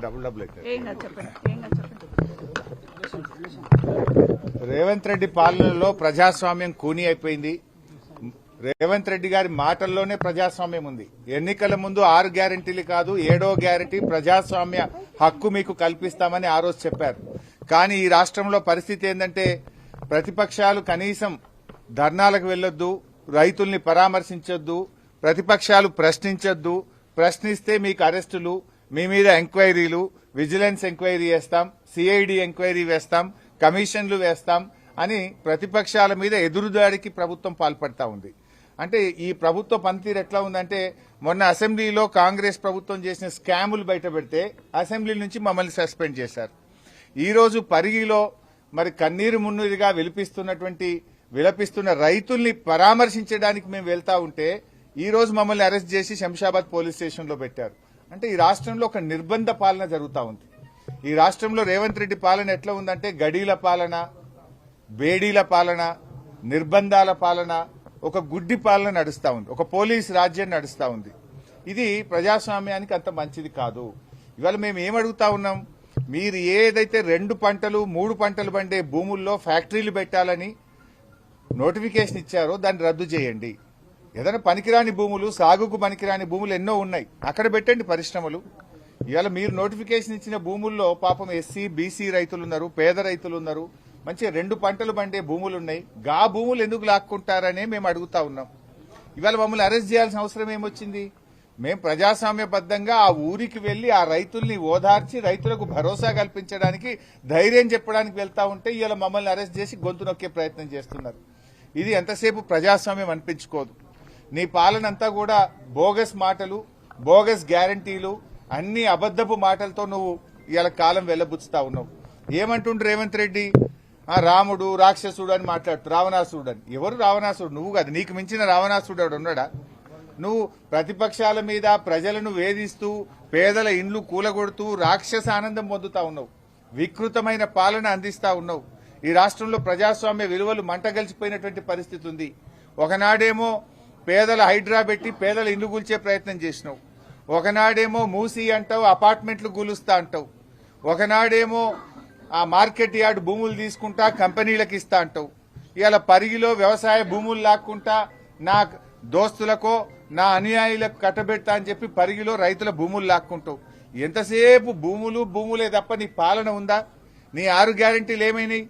Double Revanth Reddy పాలనలో ప్రజాస్వామ్యం కూని అయిపోయింది. రేవంత్ రెడ్డి గారి మాటల్లోనే ప్రజాస్వామ్యం ఉంది. ఎన్నికల ముందు 6 గ్యారెంటీలు కాదు 7వ గ్యారెంటీ ప్రజాస్వామ్య హక్కు మీకు కల్పిస్తామని ఆ రోజు చెప్పారు. కానీ ఈ రాష్ట్రంలో పరిస్థితి ఏంటంటే ప్రతిపక్షాలు కనీసం ధర్నాలకు వెళ్లొద్దు, రైతుల్ని పరామర్శించొద్దు, ప్రతిపక్షాలు ప్రశ్నించొద్దు, ప్రశ్నిస్తే మీకు అరెస్టులు, మీ మీద ఎంక్వైరీలు, విజిలెన్స్ ఎంక్వైరీ వేస్తాం, సిఐడి ఎంక్వైరీ వేస్తాం, కమిషన్లు వేస్తాం అని ప్రతిపక్షాల మీద ఎదురుదాడికి ప్రభుత్వం పాల్పడతా ఉంది. అంటే ఈ ప్రభుత్వ పనితీరు ఎట్లా ఉందంటే మొన్న అసెంబ్లీలో కాంగ్రెస్ ప్రభుత్వం చేసిన స్కాములు బయటపెడితే అసెంబ్లీ నుంచి మమ్మల్ని సస్పెండ్ చేశారు. ఈ రోజు పరిగిలో మరి కన్నీరు మున్నీరుగా విలపిస్తున్న రైతుల్ని పరామర్శించడానికి మేము వెళ్తా ఉంటే ఈ రోజు మమ్మల్ని అరెస్ట్ చేసి శంషాబాద్ పోలీస్ స్టేషన్ లో పెట్టారు. అంటే ఈ రాష్ట్రంలో ఒక నిర్బంధ పాలన జరుగుతూ ఉంది. ఈ రాష్ట్రంలో రేవంత్ రెడ్డి పాలన ఎట్లా ఉందంటే గడీల పాలన, బేడీల పాలన, నిర్బంధాల పాలన, ఒక గుడ్డి పాలన నడుస్తా ఉంది, ఒక పోలీస్ రాజ్యం నడుస్తా ఉంది. ఇది ప్రజాస్వామ్యానికి అంత మంచిది కాదు. ఇవాళ మేము ఏమడుగుతా ఉన్నాం, మీరు ఏదైతే 2 పంటలు 3 పంటలు పండే భూముల్లో ఫ్యాక్టరీలు పెట్టాలని నోటిఫికేషన్ ఇచ్చారో దాన్ని రద్దు చేయండి. ఏదైనా పనికిరాని భూములు, సాగుకు పనికిరాని భూములు ఎన్నో ఉన్నాయి, అక్కడ పెట్టండి పరిశ్రమలు. ఇవాళ మీరు నోటిఫికేషన్ ఇచ్చిన భూముల్లో పాపం ఎస్సీ బీసీ రైతులున్నారు, పేద రైతులున్నారు, మంచిగా 2 పంటలు పండే భూములున్నాయి. గా భూములు ఎందుకు లాక్కుంటారనే మేము అడుగుతా ఉన్నాం. ఇవాళ మమ్మల్ని అరెస్ట్ చేయాల్సిన అవసరం ఏమొచ్చింది? మేము ప్రజాస్వామ్యబద్దంగా ఆ ఊరికి వెళ్లి ఆ రైతుల్ని ఓదార్చి రైతులకు భరోసా కల్పించడానికి, ధైర్యం చెప్పడానికి వెళ్తా ఉంటే ఇవాళ మమ్మల్ని అరెస్ట్ చేసి గొంతు నొక్కే ప్రయత్నం చేస్తున్నారు. ఇది ఎంతసేపు ప్రజాస్వామ్యం అనిపించుకోదు. నీ పాలనంతా కూడా బోగస్ మాటలు, బోగస్ గ్యారంటీలు, అన్ని అబద్దపు మాటలతో నువ్వు ఇవాళ కాలం వెళ్లబుచ్చుతా ఉన్నావు. ఏమంటుండ్రు రేవంత్ రెడ్డి? రాముడు రాక్షసుడు అని మాట్లాడుతూ రావణాసుడు అని. ఎవరు రావణాసుడు? నువ్వు కాదు, నీకు మించిన రావణాసుడు ఉన్నాడా? నువ్వు ప్రతిపక్షాల మీద ప్రజలను వేధిస్తూ పేదల ఇండ్లు కూలగొడుతూ రాక్షస ఆనందం పొందుతా ఉన్నావు, వికృతమైన పాలన అందిస్తా ఉన్నావు. ఈ రాష్ట్రంలో ప్రజాస్వామ్య విలువలు మంటగలిచిపోయినటువంటి పరిస్థితి ఉంది. ఒకనాడేమో పేదల హైడ్రా పెట్టి పేదల ఇండ్లు కూల్చే ప్రయత్నం చేసినావు, ఒకనాడేమో మూసి అంటావు, అపార్ట్మెంట్లు కూలుస్తా అంటావు, ఒకనాడేమో ఆ మార్కెట్ యార్డ్ భూములు తీసుకుంటా కంపెనీలకు ఇస్తా అంటావు. ఇవాళ పరిగిలో వ్యవసాయ భూములు లాక్కుంటా నా దోస్తులకో నా అనుయాయులకు కట్టబెడతా అని చెప్పి పరిగిలో రైతుల భూములు లాక్కుంటావు. ఎంతసేపు భూములే తప్ప నీ పాలన ఉందా? నీ 6 గ్యారెంటీలు ఏమైనాయి?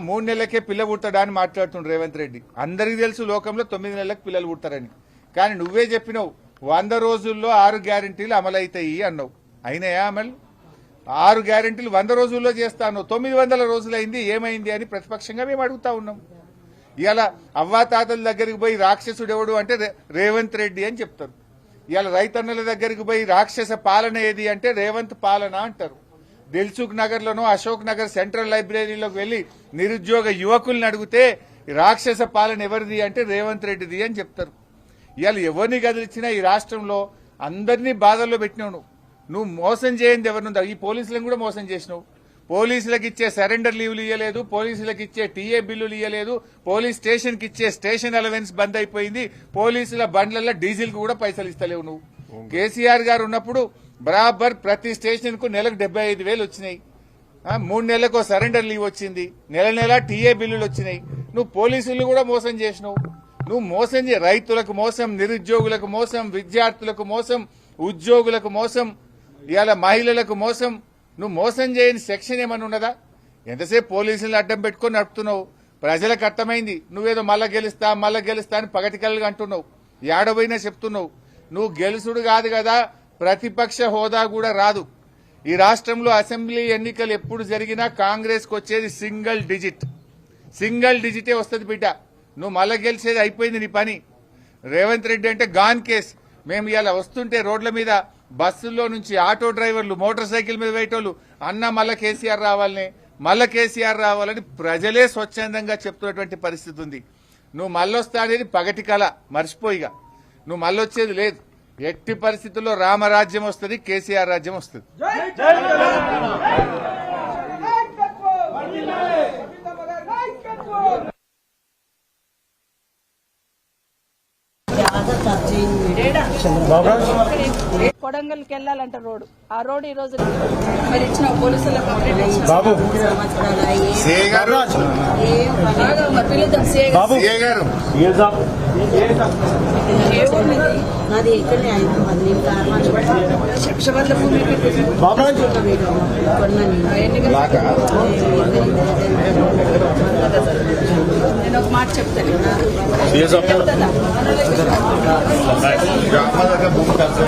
3 నెలలకే పిల్ల పుడతాడా అని మాట్లాడుతుండ్రు రేవంత్ రెడ్డి. అందరికీ తెలుసు లోకంలో 9 నెలలకు పిల్లలు పుడతారని. కానీ నువ్వే చెప్పినావు 100 రోజుల్లో 6 గ్యారెంటీలు అమలవుతాయి అన్నావు. అయినాయా అమలు? 6 గ్యారెంటీలు 100 రోజుల్లో చేస్తాను, 900 రోజులైంది, ఏమైంది అని ప్రతిపక్షంగా మేము అడుగుతా ఉన్నాం. ఇవాళ అవ్వాతాతల దగ్గరికి పోయి రాక్షసుడు ఎవడు అంటే రేవంత్ రెడ్డి అని చెప్తారు. ఇవాళ రైతన్నల దగ్గరికి పోయి రాక్షస పాలన ఏది అంటే రేవంత్ పాలన అంటారు. దిల్సుఖ్ నగర్ లోనో అశోక్ నగర్ సెంట్రల్ లైబ్రరీలోకి వెళ్లి నిరుద్యోగ యువకుల్ని అడిగితే రాక్షస పాలన ఎవరిది అంటే రేవంత్ రెడ్డిది అని చెప్తారు. ఇవాళ ఎవరిని కదిలిచ్చినా ఈ రాష్ట్రంలో అందరినీ బాధల్లో పెట్టినావు. నువ్వు మోసం చేయండి ఎవరినుందా? ఈ పోలీసులను కూడా మోసం చేసినావు. పోలీసులకు ఇచ్చే సరెండర్ లీవ్లు ఇవ్వలేదు, పోలీసులకు ఇచ్చే టీఏ బిల్లులు ఇవ్వలేదు, పోలీస్ స్టేషన్ కి ఇచ్చే స్టేషన్ అలవెన్స్ బంద్ అయిపోయింది, పోలీసుల బండ్లలో డీజిల్ కు కూడా పైసలు ఇస్తలేవు నువ్వు. కేసీఆర్ గారు ఉన్నప్పుడు బరాబర్ ప్రతి స్టేషన్ కు నెలకు 75,000 వచ్చినాయి, 3 నెలలకు సరెండర్ లీవ్ వచ్చింది, నెల టీఏ బిల్లులు వచ్చినాయి. నువ్వు పోలీసులు కూడా మోసం చేసినావు. నువ్వు మోసం రైతులకు మోసం, నిరుద్యోగులకు మోసం, విద్యార్థులకు మోసం, ఉద్యోగులకు మోసం, ఇవాళ మహిళలకు మోసం. నువ్వు మోసం చేయని సెక్షన్ ఏమన్నా ఉన్నదా? ఎంతసేపు పోలీసులను అడ్డం పెట్టుకుని నడుపుతున్నావు. ప్రజలకు అర్థమైంది నువ్వేదో మళ్ళా గెలుస్తా అని పగటికల్గా అంటున్నావు, ఏడబోయినా చెప్తున్నావు. నువ్వు గెలుసుడు కాదు కదా, ప్రతిపక్ష హోదా కూడా రాదు. ఈ రాష్ట్రంలో అసెంబ్లీ ఎన్నికలు ఎప్పుడు జరిగినా కాంగ్రెస్ కు వచ్చేది సింగిల్ డిజిటే వస్తుంది బిడ్డ. నువ్వు మళ్ళా గెలిచేది అయిపోయింది నీ పని. రేవంత్ రెడ్డి అంటే గాన్ కేస్. మేము ఇలా వస్తుంటే రోడ్ల మీద బస్సుల్లో నుంచి ఆటో డ్రైవర్లు, మోటార్ సైకిల్ మీద పోయేటోళ్ళు అన్న మళ్ళా కేసీఆర్ రావాలని ప్రజలే స్వచ్ఛందంగా చెప్తున్నటువంటి పరిస్థితి ఉంది. నువ్వు మళ్ళొస్తా అనేది పగటి కళ, మర్చిపోయిగా. నువ్వు మళ్ళొచ్చేది లేదు. ఎట్టి పరిస్థితుల్లో రామరాజ్యం వస్తుంది, కేసీఆర్ రాజ్యం వస్తుంది. ज्यादा కొడంగల్కి వెళ్ళాలంట రోడ్డు. ఆ రోడ్డు ఈ రోజు మరి ఇచ్చిన పోలీసులకు కంప్లైంట్ ఇచ్చిన సిఐ గారు మరి పిలుద్దాం సిఐ గారు. సిఐ గారు ఏ ఊరు ఇది? నాది ఇక్కడనే హైదరాబాద్. నేను కార్మాల శంషాబాద్లో భూమి ఎన్ని నేను ఒక మాట చెప్తాను. చెప్తాదా? అమ్మ దగ్గర భూమి ఖర్చు